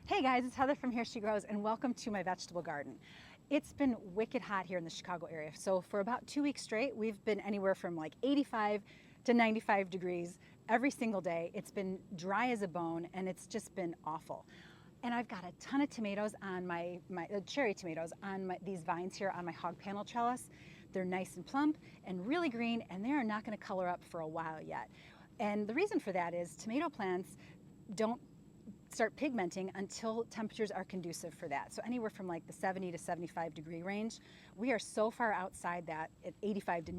Hey guys, it's Heather from Here She Grows, and welcome to my vegetable garden. It's been wicked hot here in the Chicago area. So for about 2 weeks straight, we've been anywhere from like 85 to 95 degrees every single day. It's been dry as a bone, and it's just been awful. And I've got a ton of tomatoes on my cherry tomatoes on these vines here on my hog panel trellis. They're nice and plump and really green, and they are not going to color up for a while yet. And the reason for that is tomato plants don't start pigmenting until temperatures are conducive for that. So anywhere from like the 70 to 75 degree range. We are so far outside that at 85 to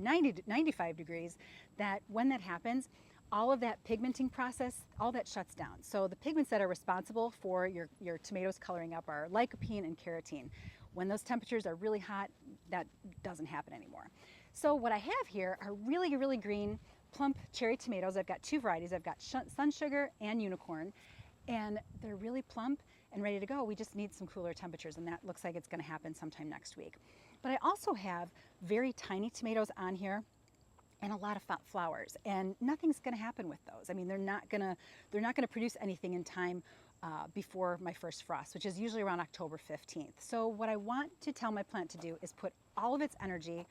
95 degrees that when that happens, all of that pigmenting process, all that shuts down. So the pigments that are responsible for your tomatoes coloring up are lycopene and carotene. When those temperatures are really hot, that doesn't happen anymore. So what I have here are really, really green, plump cherry tomatoes. I've got two varieties. I've got Sun Sugar and Unicorn, and they're really plump and ready to go. We just need some cooler temperatures, and that looks like it's going to happen sometime next week. But I also have very tiny tomatoes on here and a lot of flowers, and nothing's going to happen with those. I mean, they're not going to produce anything in time before my first frost, which is usually around October 15th. So what I want to tell my plant to do is put all of its energy,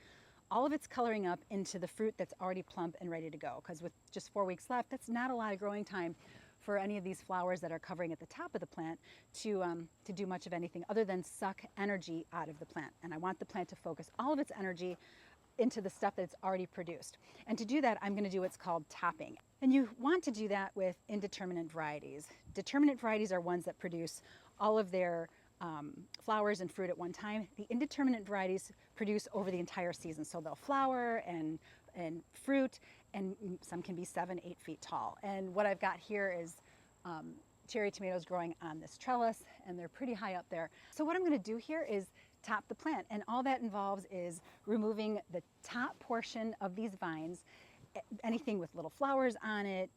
all of its coloring up into the fruit that's already plump and ready to go, because with just 4 weeks left, that's not a lot of growing time for any of these flowers that are covering at the top of the plant to do much of anything other than suck energy out of the plant. And I want the plant to focus all of its energy into the stuff that's already produced. And to do that, I'm going to do what's called topping. And you want to do that with indeterminate varieties. Determinate varieties are ones that produce all of their flowers and fruit at one time. The indeterminate varieties produce over the entire season. So they'll flower and fruit, and some can be 7-8 feet tall. And what I've got here is cherry tomatoes growing on this trellis, and they're pretty high up there. So what I'm going to do here is top the plant, and all that involves is removing the top portion of these vines, anything with little flowers on it,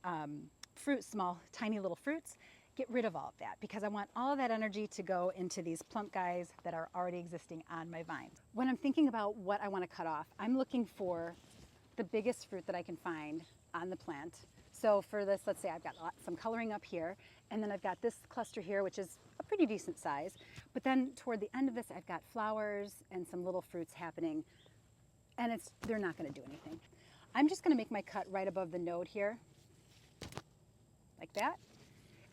fruit, small, tiny little fruits. Get rid of all of that because I want all of that energy to go into these plump guys that are already existing on my vines. When I'm thinking about what I want to cut off, I'm looking for the biggest fruit that I can find on the plant. So for this, let's say I've got some coloring up here, and then I've got this cluster here, which is a pretty decent size. But then toward the end of this, I've got flowers and some little fruits happening, and they're not going to do anything. I'm just going to make my cut right above the node here, like that.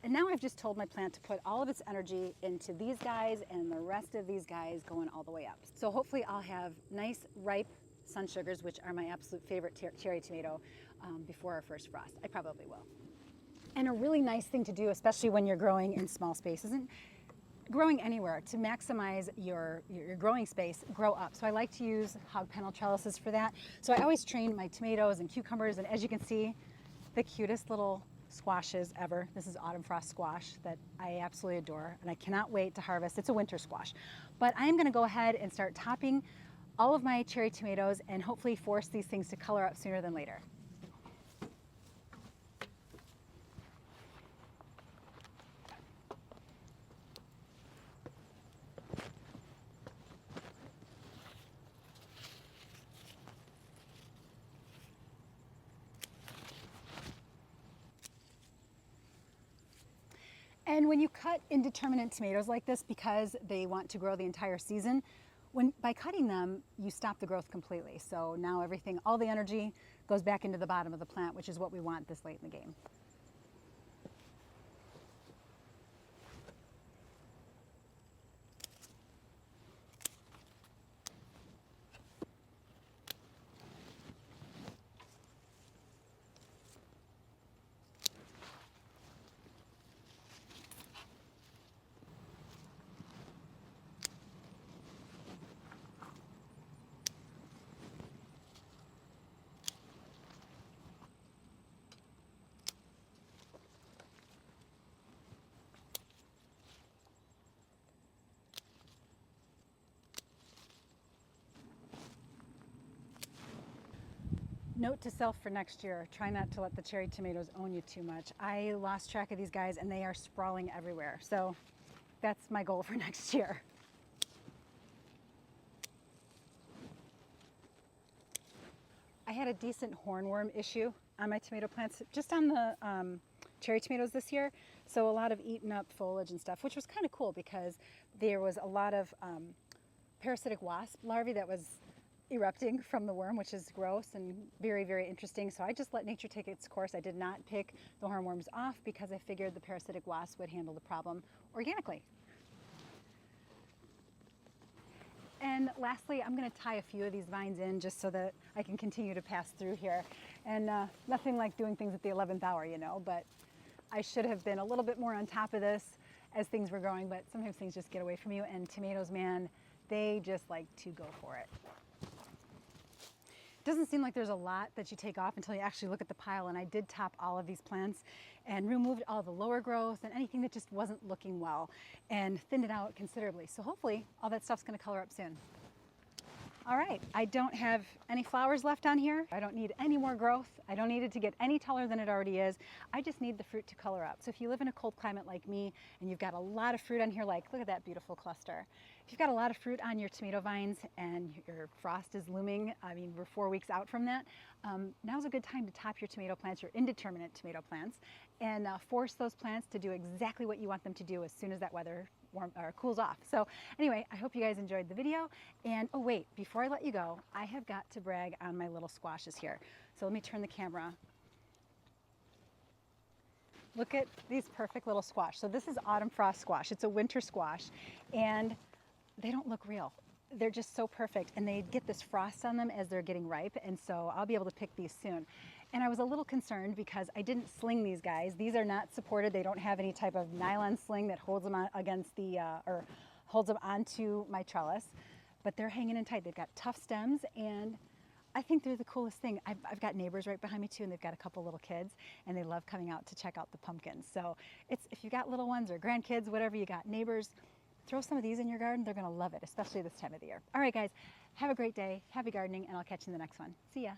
And now I've just told my plant to put all of its energy into these guys and the rest of these guys going all the way up. So hopefully I'll have nice, ripe Sun Sugars, which are my absolute favorite cherry tomato, before our first frost. I probably will. And a really nice thing to do, especially when you're growing in small spaces and growing anywhere, to maximize your growing space, grow up. So I like to use hog panel trellises for that. So I always train my tomatoes and cucumbers, and as you can see, the cutest little squashes ever. This is autumn frost squash that I absolutely adore, and I cannot wait to harvest. It's a winter squash. But I am going to go ahead and start topping all of my cherry tomatoes and hopefully force these things to color up sooner than later. And when you cut indeterminate tomatoes like this, because they want to grow the entire season, by cutting them, you stop the growth completely. So now all the energy goes back into the bottom of the plant, which is what we want this late in the game. Note to self for next year, try not to let the cherry tomatoes own you too much. I lost track of these guys and they are sprawling everywhere. So that's my goal for next year. I had a decent hornworm issue on my tomato plants, just on the cherry tomatoes this year. So a lot of eaten up foliage and stuff, which was kind of cool because there was a lot of parasitic wasp larvae that was erupting from the worm, which is gross and very, very interesting. So I just let nature take its course. I did not pick the hornworms off because I figured the parasitic wasp would handle the problem organically. And lastly, I'm going to tie a few of these vines in just so that I can continue to pass through here. And nothing like doing things at the 11th hour, you know, but I should have been a little bit more on top of this as things were growing, but sometimes things just get away from you, and tomatoes, man, they just like to go for it. It doesn't seem like there's a lot that you take off until you actually look at the pile, and I did top all of these plants and removed all the lower growth and anything that just wasn't looking well and thinned it out considerably. So hopefully all that stuff's going to color up soon. All right, I don't have any flowers left on here. I don't need any more growth. I don't need it to get any taller than it already is. I just need the fruit to color up. So if you live in a cold climate like me and you've got a lot of fruit on here, like look at that beautiful cluster. If you've got a lot of fruit on your tomato vines and your frost is looming, I mean, we're 4 weeks out from that, now's a good time to top your tomato plants, your indeterminate tomato plants, and force those plants to do exactly what you want them to do as soon as that weather cools off. So anyway, I hope you guys enjoyed the video. And oh wait, before I let you go, I have got to brag on my little squashes here. So let me turn the camera. Look at these perfect little squash. So this is autumn frost squash. It's a winter squash, and they don't look real. They're just so perfect, and they get this frost on them as they're getting ripe, and so I'll be able to pick these soon. And I was a little concerned because I didn't sling these guys. These are not supported. They don't have any type of nylon sling that holds them on against the, or holds them onto my trellis, but they're hanging in tight. They've got tough stems, and I think they're the coolest thing. I've got neighbors right behind me too, and they've got a couple little kids, and they love coming out to check out the pumpkins. So it's, if you've got little ones or grandkids, whatever you got, neighbors, throw some of these in your garden. They're gonna love it, especially this time of the year. All right, guys, have a great day, happy gardening, and I'll catch you in the next one. See ya.